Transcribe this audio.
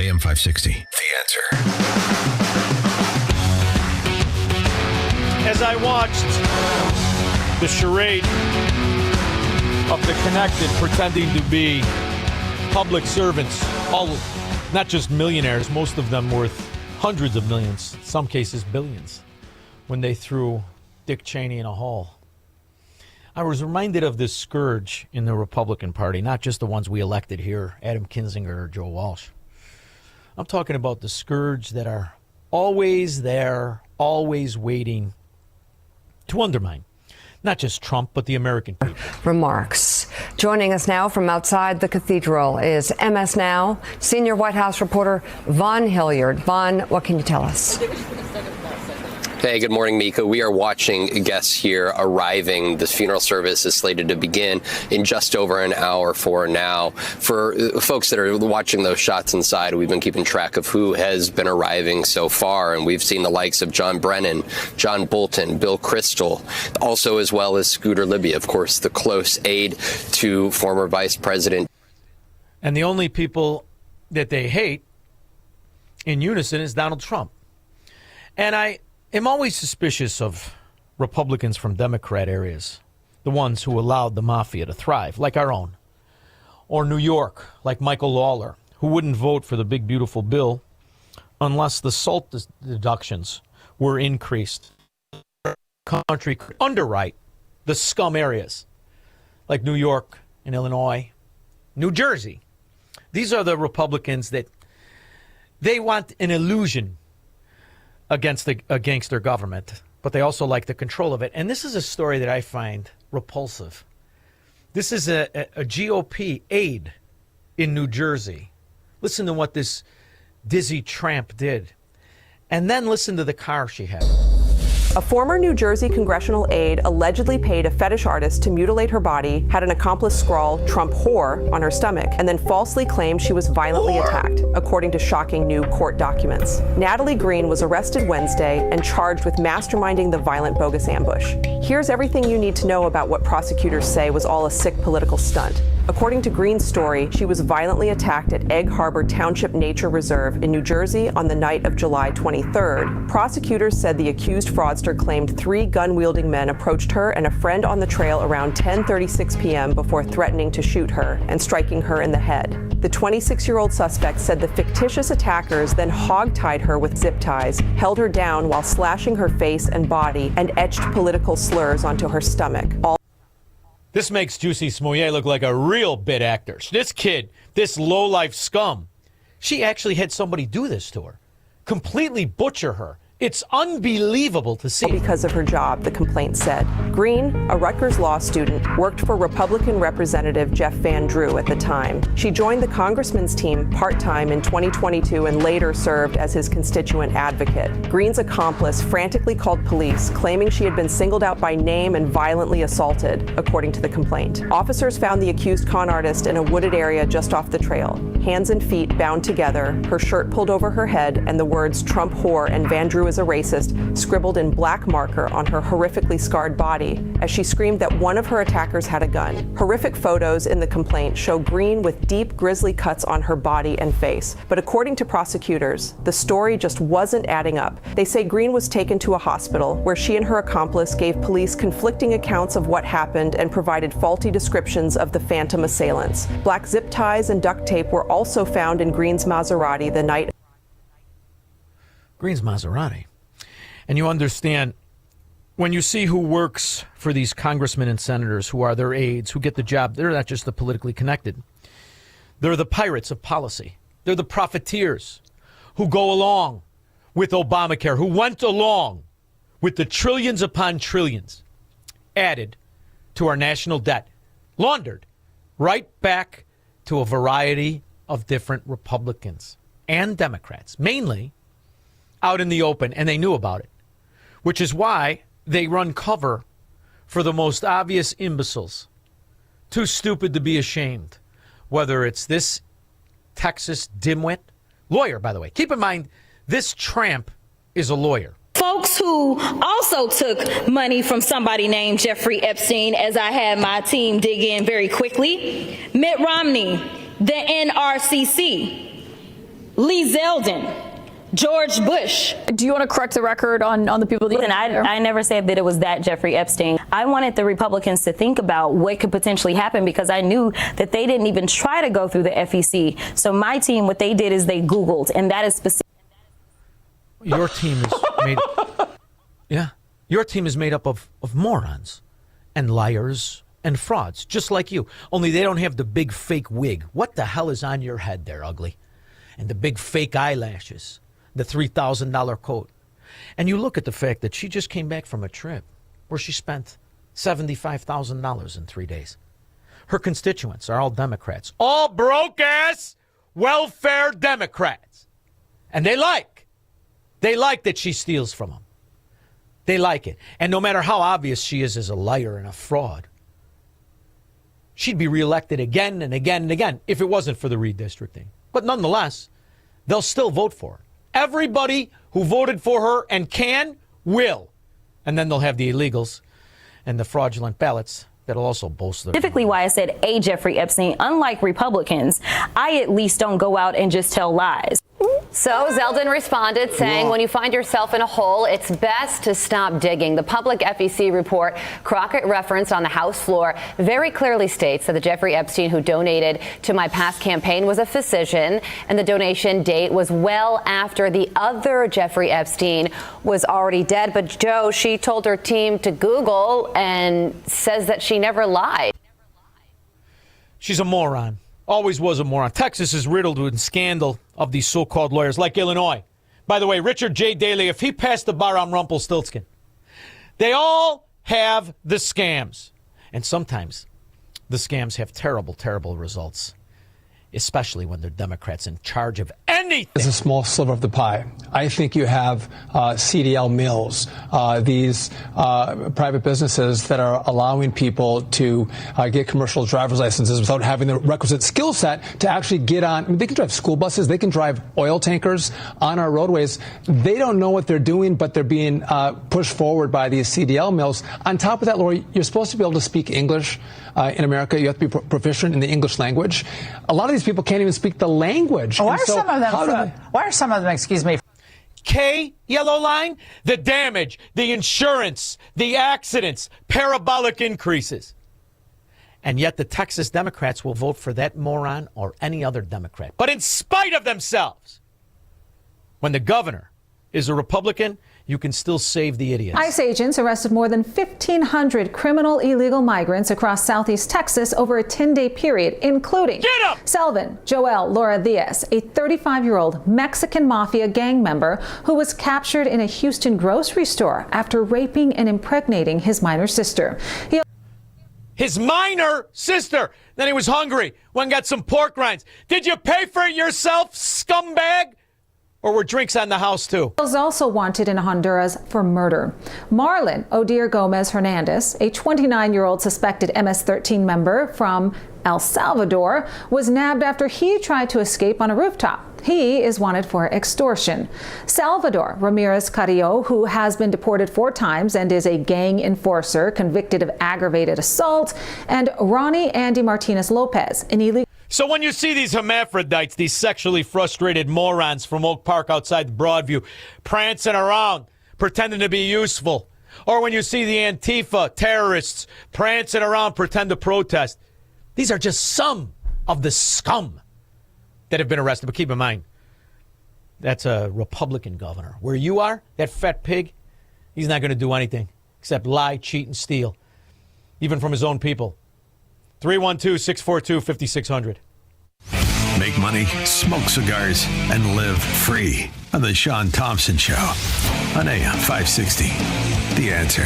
AM 560. The Answer. As I watched the charade of the connected pretending to be public servants, all not just millionaires, most of them worth hundreds of millions, in some cases billions, when they threw Dick Cheney in a hole. I was reminded of this scourge in the Republican Party, not just the ones we elected here, Adam Kinzinger or Joe Walsh. I'm talking about the scourge that are always there, always waiting to undermine not just Trump, but the American people. Remarks. Joining us now from outside the cathedral is MS Now senior White House reporter Vaughn Hilliard. Vaughn, what can you tell us? Hey, good morning, Mika. We are watching guests here arriving. This funeral service is slated to begin in just over an hour for now. For folks that are watching those shots inside, we've been keeping track of who has been arriving so far, and we've seen the likes of John Brennan, John Bolton, Bill Kristol, also as well as Scooter Libby, of course, the close aide to former Vice President. And the only people that they hate in unison is Donald Trump. And I'm always suspicious of Republicans from Democrat areas, the ones who allowed the mafia to thrive, like our own. Or New York, like Michael Lawler, who wouldn't vote for the big, beautiful bill unless the SALT deductions were increased. The country could underwrite the scum areas, like New York and Illinois, New Jersey. These are the Republicans that they want an illusion against their government, but they also like the control of it. And this is a story that I find repulsive. This is a GOP aide in New Jersey. Listen to what this dizzy tramp did. And then listen to the car she had. A former New Jersey congressional aide allegedly paid a fetish artist to mutilate her body, had an accomplice scrawl "Trump whore" on her stomach, and then falsely claimed she was violently attacked, according to shocking new court documents. Natalie Green was arrested Wednesday and charged with masterminding the violent bogus ambush. Here's everything you need to know about what prosecutors say was all a sick political stunt. According to Green's story, she was violently attacked at Egg Harbor Township Nature Reserve in New Jersey on the night of July 23rd. Prosecutors said the accused fraudster claimed 3 gun-wielding men approached her and a friend on the trail around 10:36 p.m. before threatening to shoot her and striking her in the head. The 26-year-old suspect said the fictitious attackers then hog-tied her with zip ties, held her down while slashing her face and body, and etched political slurs onto her stomach. This makes Jussie Smollett look like a real bit actor. This kid, this low-life scum, she actually had somebody do this to her, completely butcher her. It's unbelievable to see. Because of her job, the complaint said. Green, a Rutgers law student, worked for Republican Representative Jeff Van Drew at the time. She joined the congressman's team part-time in 2022 and later served as his constituent advocate. Green's accomplice frantically called police, claiming she had been singled out by name and violently assaulted, according to the complaint. Officers found the accused con artist in a wooded area just off the trail, hands and feet bound together, her shirt pulled over her head, and the words "Trump whore" and "Van Drew is a racist" scribbled in black marker on her horrifically scarred body as she screamed that one of her attackers had a gun. Horrific photos in the complaint show Green with deep, grisly cuts on her body and face. But according to prosecutors, the story just wasn't adding up. They say Green was taken to a hospital where she and her accomplice gave police conflicting accounts of what happened and provided faulty descriptions of the phantom assailants. Black zip ties and duct tape were also found in Green's Maserati the night. Green's Maserati. And you understand, when you see who works for these congressmen and senators who are their aides, who get the job, they're not just the politically connected. They're the pirates of policy. They're the profiteers who go along with Obamacare, who went along with the trillions upon trillions added to our national debt, laundered right back to a variety of different Republicans and Democrats, mainly out in the open, and they knew about it, which is why they run cover for the most obvious imbeciles, too stupid to be ashamed, whether it's this Texas dimwit, lawyer, by the way. Keep in mind, this tramp is a lawyer. Folks who also took money from somebody named Jeffrey Epstein, as I had my team dig in very quickly. Mitt Romney, the NRCC, Lee Zeldin, George Bush. Do you want to correct the record on the people that Listen, I never said that it was that Jeffrey Epstein. I wanted the Republicans to think about what could potentially happen because I knew that they didn't even try to go through the FEC. So my team, what they did is they Googled, and that is specific. Your team is made. Yeah, your team is made up of morons and liars and frauds, just like you. Only they don't have the big fake wig. What the hell is on your head there, ugly? And the big fake eyelashes, the $3,000 coat. And you look at the fact that she just came back from a trip where she spent $75,000 in 3 days. Her constituents are all Democrats, all broke-ass welfare Democrats. And they like that she steals from them. They like it. And no matter how obvious she is as a liar and a fraud, she'd be reelected again and again and again if it wasn't for the redistricting. But nonetheless, they'll still vote for her. Everybody who voted for her and will. And then they'll have the illegals and the fraudulent ballots that'll also boast their... Specifically why I said a Jeffrey Epstein, unlike Republicans, I at least don't go out and just tell lies. So Zeldin responded saying, when you find yourself in a hole, it's best to stop digging. The public FEC report Crockett referenced on the House floor very clearly states that the Jeffrey Epstein who donated to my past campaign was a physician, and the donation date was well after the other Jeffrey Epstein was already dead. But Joe, she told her team to Google and says that she never lied. She's a moron. Always was a moron. Texas is riddled with scandal of these so-called lawyers, like Illinois. By the way, Richard J. Daley, if he passed the bar on Rumpelstiltskin, they all have the scams. And sometimes the scams have terrible, terrible results, especially when they're Democrats in charge of anything. It's a small sliver of the pie. I think you have CDL mills, these private businesses that are allowing people to get commercial driver's licenses without having the requisite skill set to actually get on. I mean, they can drive school buses. They can drive oil tankers on our roadways. They don't know what they're doing, but they're being pushed forward by these CDL mills. On top of that, Lori, you're supposed to be able to speak English in America. You have to be proficient in the English language. A lot of these people can't even speak the language. Why are some of them, excuse me? K, yellow line, the damage, the insurance, the accidents, parabolic increases. And yet the Texas Democrats will vote for that moron or any other Democrat. But in spite of themselves, when the governor is a Republican, you can still save the idiots. ICE agents arrested more than 1,500 criminal illegal migrants across southeast Texas over a 10-day period, including Selvin Joel Laura Diaz, a 35-year-old Mexican mafia gang member who was captured in a Houston grocery store after raping and impregnating his minor sister. His minor sister. Then he was hungry, went and got some pork rinds. Did you pay for it yourself, scumbag? Or were drinks on the house, too? He was also wanted in Honduras for murder. Marlon Odir Gomez Hernandez, a 29-year-old suspected MS-13 member from El Salvador, was nabbed after he tried to escape on a rooftop. He is wanted for extortion. Salvador Ramirez Carrillo, who has been deported 4 times and is a gang enforcer convicted of aggravated assault, and Ronnie Andy Martinez Lopez, an illegal... So when you see these hermaphrodites, these sexually frustrated morons from Oak Park outside Broadview, prancing around, pretending to be useful, or when you see the Antifa terrorists prancing around, pretend to protest, these are just some of the scum that have been arrested. But keep in mind, that's a Republican governor. Where you are, that fat pig, he's not going to do anything except lie, cheat, and steal, even from his own people. 312-642-5600. Make money, smoke cigars, and live free on The Sean Thompson Show on AM 560. The Answer.